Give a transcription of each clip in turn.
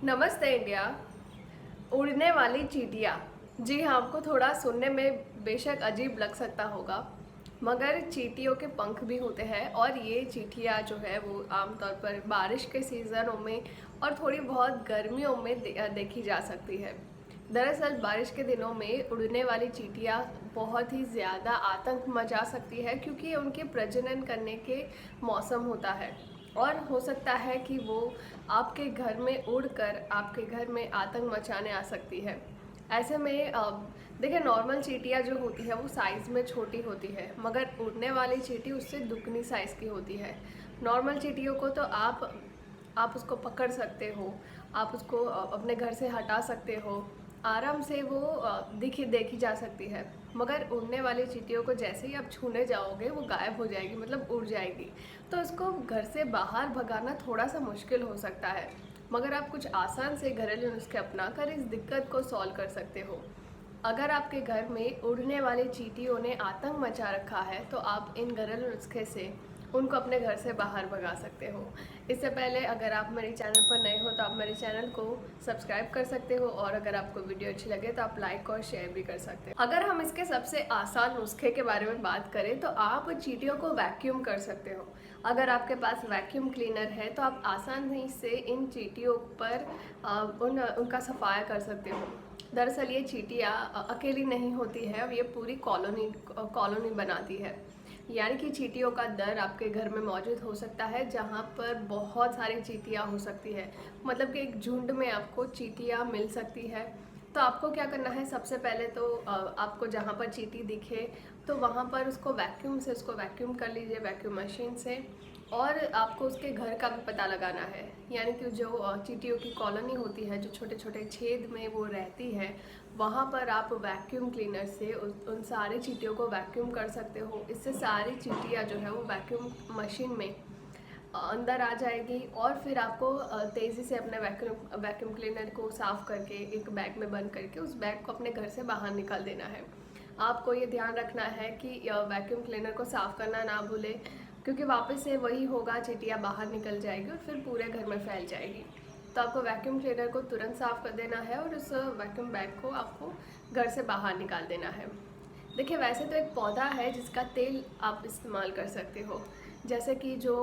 नमस्ते इंडिया। उड़ने वाली चींटियाँ। जी हाँ, आपको थोड़ा सुनने में बेशक अजीब लग सकता होगा, मगर चींटियों के पंख भी होते हैं और ये चींटियाँ जो है वो आमतौर पर बारिश के सीज़नों में और थोड़ी बहुत गर्मियों में देखी जा सकती है। दरअसल बारिश के दिनों में उड़ने वाली चींटियाँ बहुत ही ज़्यादा आतंक मचा सकती है, क्योंकि उनके प्रजनन करने के मौसम होता है और हो सकता है कि वो आपके घर में उड़कर आपके घर में आतंक मचाने आ सकती है। ऐसे में देखिए, नॉर्मल चींटियाँ जो होती है वो साइज़ में छोटी होती है, मगर उड़ने वाली चींटी उससे दुगनी साइज़ की होती है। नॉर्मल चींटियों को तो आप उसको पकड़ सकते हो, आप उसको अपने घर से हटा सकते हो, आराम से वो देखी जा सकती है। मगर उड़ने वाली चींटियों को जैसे ही आप छूने जाओगे वो गायब हो जाएगी, मतलब उड़ जाएगी। तो इसको घर से बाहर भगाना थोड़ा सा मुश्किल हो सकता है, मगर आप कुछ आसान से घरेलू नुस्खे अपनाकर इस दिक्कत को सॉल्व कर सकते हो। अगर आपके घर में उड़ने वाली चींटियों ने आतंक मचा रखा है तो आप इन घरेलू नुस्खे से उनको अपने घर से बाहर भगा सकते हो। इससे पहले अगर आप मेरे चैनल पर नए हो तो आप मेरे चैनल को सब्सक्राइब कर सकते हो, और अगर आपको वीडियो अच्छी लगे तो आप लाइक और शेयर भी कर सकते हो। अगर हम इसके सबसे आसान नुस्खे के बारे में बात करें तो आप चींटियों को वैक्यूम कर सकते हो। अगर आपके पास वैक्यूम क्लीनर है तो आप आसानी से इन चींटियों पर उनका सफाया कर सकते हो। दरअसल ये चींटियाँ अकेली नहीं होती है, ये पूरी कॉलोनी बनाती है। यानी कि चींटियों का दल आपके घर में मौजूद हो सकता है, जहाँ पर बहुत सारी चींटियाँ हो सकती है। मतलब कि एक झुंड में आपको चींटियाँ मिल सकती है। तो आपको क्या करना है, सबसे पहले तो आपको जहाँ पर चींटी दिखे तो वहाँ पर उसको वैक्यूम कर लीजिए वैक्यूम मशीन से। और आपको उसके घर का भी पता लगाना है, यानी कि जो चींटियों की कॉलोनी होती है, जो छोटे छोटे छेद में वो रहती है, वहाँ पर आप वैक्यूम क्लीनर से उन सारी चींटियों को वैक्यूम कर सकते हो। इससे सारी चींटियाँ जो है वो वैक्यूम मशीन में अंदर आ जाएगी। और फिर आपको तेज़ी से अपने वैक्यूम क्लीनर को साफ़ करके एक बैग में बंद करके उस बैग को अपने घर से बाहर निकाल देना है। आपको ये ध्यान रखना है कि वैक्यूम क्लीनर को साफ़ करना ना भूलें, क्योंकि वापस से वही होगा, चींटियाँ बाहर निकल जाएगी और फिर पूरे घर में फैल जाएगी। तो आपको वैक्यूम क्लीनर को तुरंत साफ़ कर देना है और उस वैक्यूम बैग को आपको घर से बाहर निकाल देना है। देखिए, वैसे तो एक पौधा है जिसका तेल आप इस्तेमाल कर सकते हो, जैसे कि जो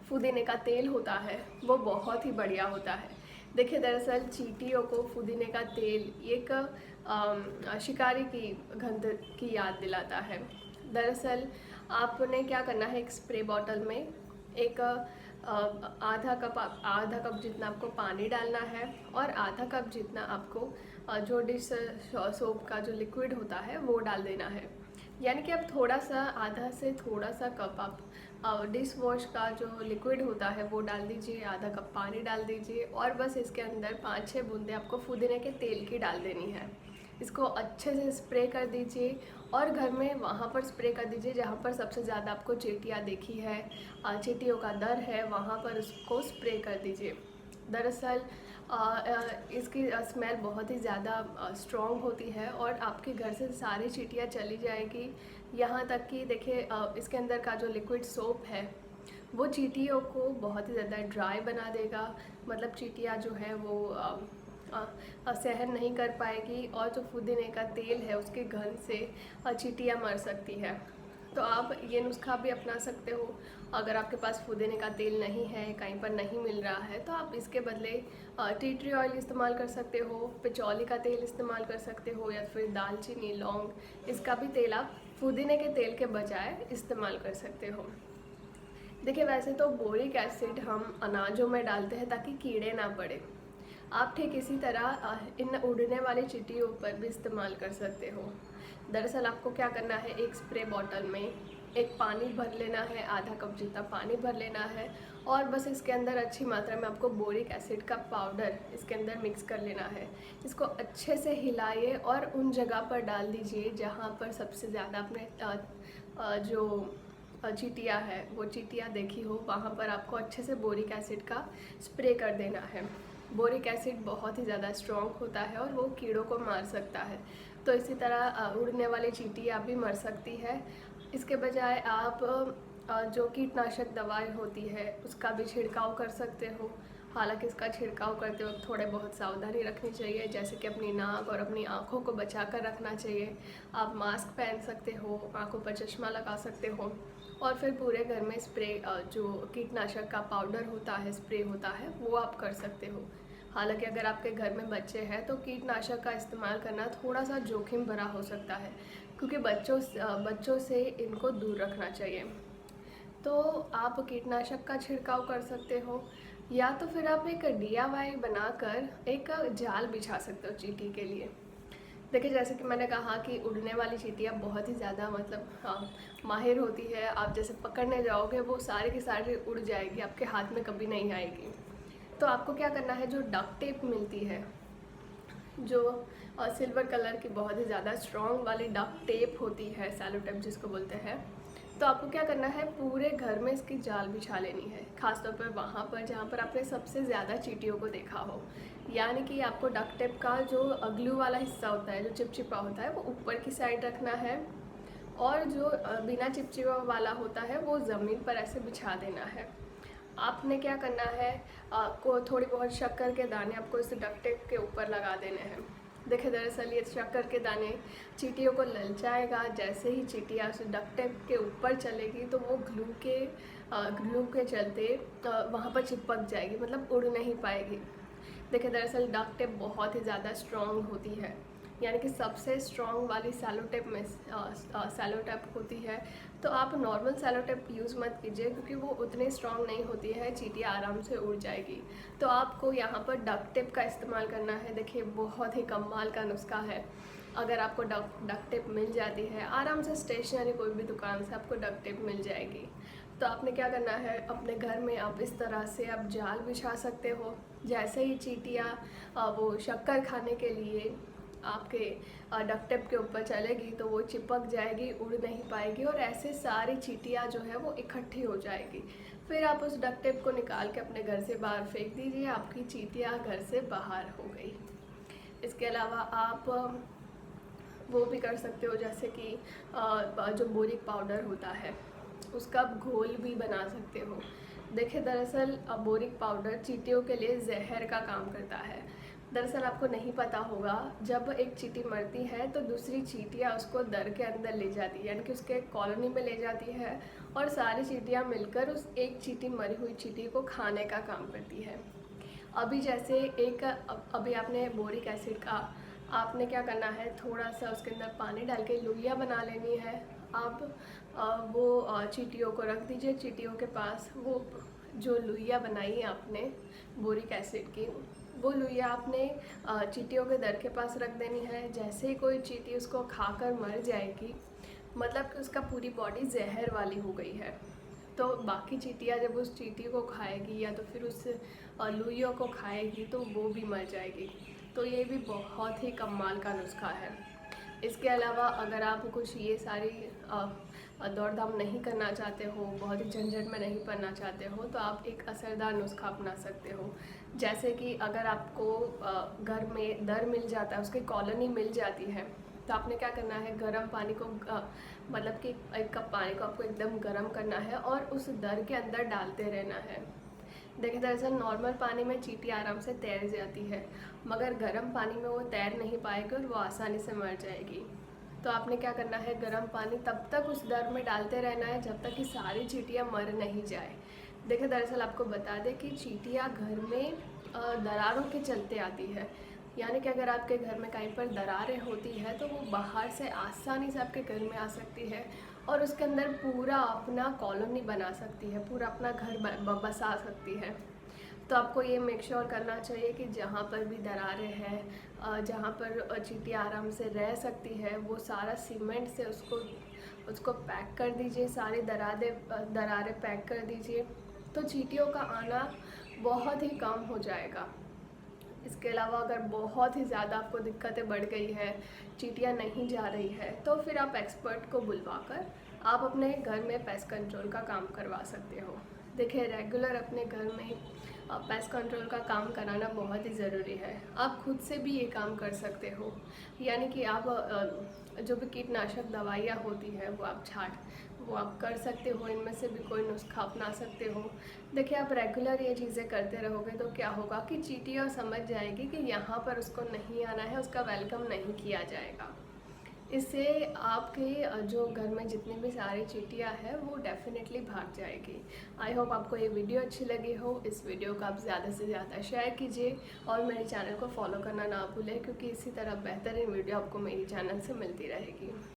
पुदीने का तेल होता है वो बहुत ही बढ़िया होता है। देखिए, दरअसल चींटियों को पुदीने का तेल एक शिकारी की गंध की याद दिलाता है। दरअसल आपने क्या करना है, एक स्प्रे बॉटल में एक आधा कप जितना आपको पानी डालना है और आधा कप जितना आपको जो डिश सोप का जो लिक्विड होता है वो डाल देना है। यानी कि आप थोड़ा सा, आधा से थोड़ा सा कप आप डिश वॉश का जो लिक्विड होता है वो डाल दीजिए, आधा कप पानी डाल दीजिए और बस इसके अंदर 5-6 बूंदें आपको पुदीने के तेल की डाल देनी है। इसको अच्छे से स्प्रे कर दीजिए और घर में वहाँ पर स्प्रे कर दीजिए जहाँ पर सबसे ज़्यादा आपको चींटियाँ दिखी है, चींटियों का डर है, वहाँ पर उसको स्प्रे कर दीजिए। दरअसल इसकी स्मेल बहुत ही ज़्यादा स्ट्रॉन्ग होती है और आपके घर से सारी चींटियाँ चली जाएगी। यहाँ तक कि देखिए, इसके अंदर का जो लिक्विड सोप है वो चींटियों को बहुत ही ज़्यादा ड्राई बना देगा। मतलब चींटियाँ जो है वो सहन नहीं कर पाएगी और जो पुदीने का तेल है उसके गंध से चींटियाँ मर सकती है। तो आप ये नुस्खा भी अपना सकते हो। अगर आपके पास पुदीने का तेल नहीं है, कहीं पर नहीं मिल रहा है, तो आप इसके बदले टी ट्री ऑयल इस्तेमाल कर सकते हो, पिचौली का तेल इस्तेमाल कर सकते हो, या फिर दालचीनी, लौंग, इसका भी तेल आप पुदीने के तेल के बजाय इस्तेमाल कर सकते हो। देखिए, वैसे तो बोरिक एसिड हम अनाजों में डालते हैं ताकि कीड़े ना पड़े। आप ठीक इसी तरह इन उड़ने वाली चींटियों पर भी इस्तेमाल कर सकते हो। दरअसल आपको क्या करना है, एक स्प्रे बॉटल में एक पानी भर लेना है, आधा कप जितना पानी भर लेना है और बस इसके अंदर अच्छी मात्रा में आपको बोरिक एसिड का पाउडर इसके अंदर मिक्स कर लेना है। इसको अच्छे से हिलाइए और उन जगह पर डाल दीजिए जहाँ पर सबसे ज़्यादा आपने जो चींटियाँ है वो चींटियाँ देखी हो, वहाँ पर आपको अच्छे से बोरिक एसिड का स्प्रे कर देना है। बोरिक एसिड बहुत ही ज़्यादा स्ट्रॉन्ग होता है और वो कीड़ों को मार सकता है। तो इसी तरह उड़ने वाली चींटियाँ भी मर सकती है। इसके बजाय आप जो कीटनाशक दवाई होती है उसका भी छिड़काव कर सकते हो। हालांकि इसका छिड़काव करते वक्त थोड़े बहुत सावधानी रखनी चाहिए, जैसे कि अपनी नाक और अपनी आँखों को बचा कर रखना चाहिए। आप मास्क पहन सकते हो, आँखों पर चश्मा लगा सकते हो और फिर पूरे घर में स्प्रे जो कीटनाशक का पाउडर होता है, स्प्रे होता है, वो आप कर सकते हो। हालांकि अगर आपके घर में बच्चे हैं तो कीटनाशक का इस्तेमाल करना थोड़ा सा जोखिम भरा हो सकता है, क्योंकि बच्चों से इनको दूर रखना चाहिए। तो आप कीटनाशक का छिड़काव कर सकते हो, या तो फिर आप एक DIY बनाकर एक जाल बिछा सकते हो चींटी के लिए। देखिए, जैसे कि मैंने कहा कि उड़ने वाली चींटियाँ बहुत ही ज़्यादा माहिर होती है। आप जैसे पकड़ने जाओगे वो सारी की सारी उड़ जाएगी, आपके हाथ में कभी नहीं आएगी। तो आपको क्या करना है, जो डक्ट टेप मिलती है, जो सिल्वर कलर की बहुत ही ज़्यादा स्ट्रॉन्ग वाली डक्ट टेप होती है, सैलो टेप जिसको बोलते हैं, तो आपको क्या करना है, पूरे घर में इसकी जाल बिछा लेनी है। खासतौर पर वहाँ पर जहाँ पर आपने सबसे ज़्यादा चींटियों को देखा हो। यानी कि आपको डक्ट टेप का जो ग्लू वाला हिस्सा होता है, जो चिपचिपा होता है, वो ऊपर की साइड रखना है, और जो बिना चिपचिपा वाला होता है वो ज़मीन पर ऐसे बिछा देना है। आपने क्या करना है, को थोड़ी बहुत शक्कर के दाने आपको इस डक्ट टेप के ऊपर लगा देने हैं। देखिए, दरअसल ये शक्कर के दाने चींटियों को ललचाएगा। जैसे ही चींटियाँ उस डक्ट टेप के ऊपर चलेगी तो वो ग्लू के चलते वहाँ पर चिपक जाएगी, मतलब उड़ नहीं पाएगी। देखिए, दरअसल डक्ट टेप बहुत ही ज़्यादा स्ट्रॉन्ग होती है, यानी कि सबसे स्ट्रॉन्ग वाली सैलो टेप होती है। तो आप नॉर्मल सैलो टेप यूज़ मत कीजिए, क्योंकि वो उतनी स्ट्रॉन्ग नहीं होती है, चींटियाँ आराम से उड़ जाएगी। तो आपको यहाँ पर डक्ट टेप का इस्तेमाल करना है। देखिए, बहुत ही कमाल का नुस्खा है। अगर आपको डक्ट टेप मिल जाती है आराम से, स्टेशनरी कोई भी दुकान से आपको डक्ट टेप मिल जाएगी। तो आपने क्या करना है, अपने घर में आप इस तरह से आप जाल बिछा सकते हो। जैसे ही चींटियाँ वो शक्कर खाने के लिए आपके डक्ट टेप के ऊपर चलेगी तो वो चिपक जाएगी, उड़ नहीं पाएगी, और ऐसे सारी चींटियाँ जो है वो इकट्ठी हो जाएगी। फिर आप उस डक्ट टेप को निकाल के अपने घर से बाहर फेंक दीजिए, आपकी चींटियाँ घर से बाहर हो गई। इसके अलावा आप वो भी कर सकते हो, जैसे कि जो बोरिक पाउडर होता है उसका आप घोल भी बना सकते हो। देखिए, दरअसल बोरिक पाउडर चींटियों के लिए जहर का काम करता है। दरअसल आपको नहीं पता होगा, जब एक चींटी मरती है तो दूसरी चींटियाँ उसको दर के अंदर ले जाती है, यानी कि उसके कॉलोनी में ले जाती है, और सारी चींटियाँ मिलकर उस एक चींटी, मरी हुई चींटी को खाने का काम करती है। अभी जैसे अभी आपने बोरिक एसिड का, आपने क्या करना है, थोड़ा सा उसके अंदर पानी डाल के लोइयाँ बना लेनी है। आप वो चींटियों को रख दीजिए चींटियों के पास। वो जो लोइयाँ बनाई है आपने बोरिक एसिड की, वो लोइयाँ आपने चींटियों के दर के पास रख देनी है। जैसे ही कोई चींटी उसको खाकर मर जाएगी, मतलब कि उसका पूरी बॉडी जहर वाली हो गई है, तो बाकी चींटियाँ जब उस चींटी को खाएगी या तो फिर उस लुइयों को खाएगी तो वो भी मर जाएगी। तो ये भी बहुत ही कमाल का नुस्खा है। इसके अलावा अगर आप कुछ ये सारी दौड़ धाम नहीं करना चाहते हो, बहुत ही झंझट में नहीं पड़ना चाहते हो, तो आप एक असरदार नुस्खा अपना सकते हो। जैसे कि अगर आपको घर में दर मिल जाता है, उसकी कॉलोनी मिल जाती है, तो आपने क्या करना है, गर्म पानी को मतलब कि 1 कप पानी को आपको एकदम गर्म करना है और उस दर के अंदर डालते रहना है। देखिए, दरअसल नॉर्मल पानी में चींटी आराम से तैर जाती है, मगर गर्म पानी में वो तैर नहीं पाएगी और वो आसानी से मर जाएगी। तो आपने क्या करना है, गर्म पानी तब तक उस दर में डालते रहना है जब तक कि सारी चींटियाँ मर नहीं जाए। देखिए, दरअसल आपको बता दें कि चींटियाँ घर में दरारों के चलते आती है, यानी कि अगर आपके घर में कहीं पर दरारें होती है तो वो बाहर से आसानी से आपके घर में आ सकती है और उसके अंदर पूरा अपना कॉलोनी बना सकती है, पूरा अपना घर बसा सकती है। तो आपको ये मेक श्योर करना चाहिए कि जहाँ पर भी दरारें हैं, जहाँ पर चींटियाँ आराम से रह सकती है, वो सारा सीमेंट से उसको पैक कर दीजिए, सारी दरारें पैक कर दीजिए, तो चींटियों का आना बहुत ही कम हो जाएगा। इसके अलावा अगर बहुत ही ज़्यादा आपको दिक्कतें बढ़ गई है, चींटियाँ नहीं जा रही है, तो फिर आप एक्सपर्ट को बुलवाकर आप अपने घर में पेस्ट कंट्रोल का काम करवा सकते हो। देखिए, रेगुलर अपने घर में पेस्ट कंट्रोल का काम कराना बहुत ही ज़रूरी है। आप खुद से भी ये काम कर सकते हो, यानी कि आप जो भी कीटनाशक दवाइयाँ होती है वो आप वो आप कर सकते हो। इनमें से भी कोई नुस्खा अपना सकते हो। देखिए, आप रेगुलर ये चीज़ें करते रहोगे तो क्या होगा कि चींटियाँ समझ जाएगी कि यहाँ पर उसको नहीं आना है, उसका वेलकम नहीं किया जाएगा। इससे आपके जो घर में जितनी भी सारी चींटियाँ हैं वो डेफ़िनेटली भाग जाएगी। आई होप आपको ये वीडियो अच्छी लगी हो। इस वीडियो को आप ज़्यादा से ज़्यादा शेयर कीजिए और मेरे चैनल को फॉलो करना ना भूलें, क्योंकि इसी तरह बेहतरीन वीडियो आपको मेरी चैनल से मिलती रहेगी।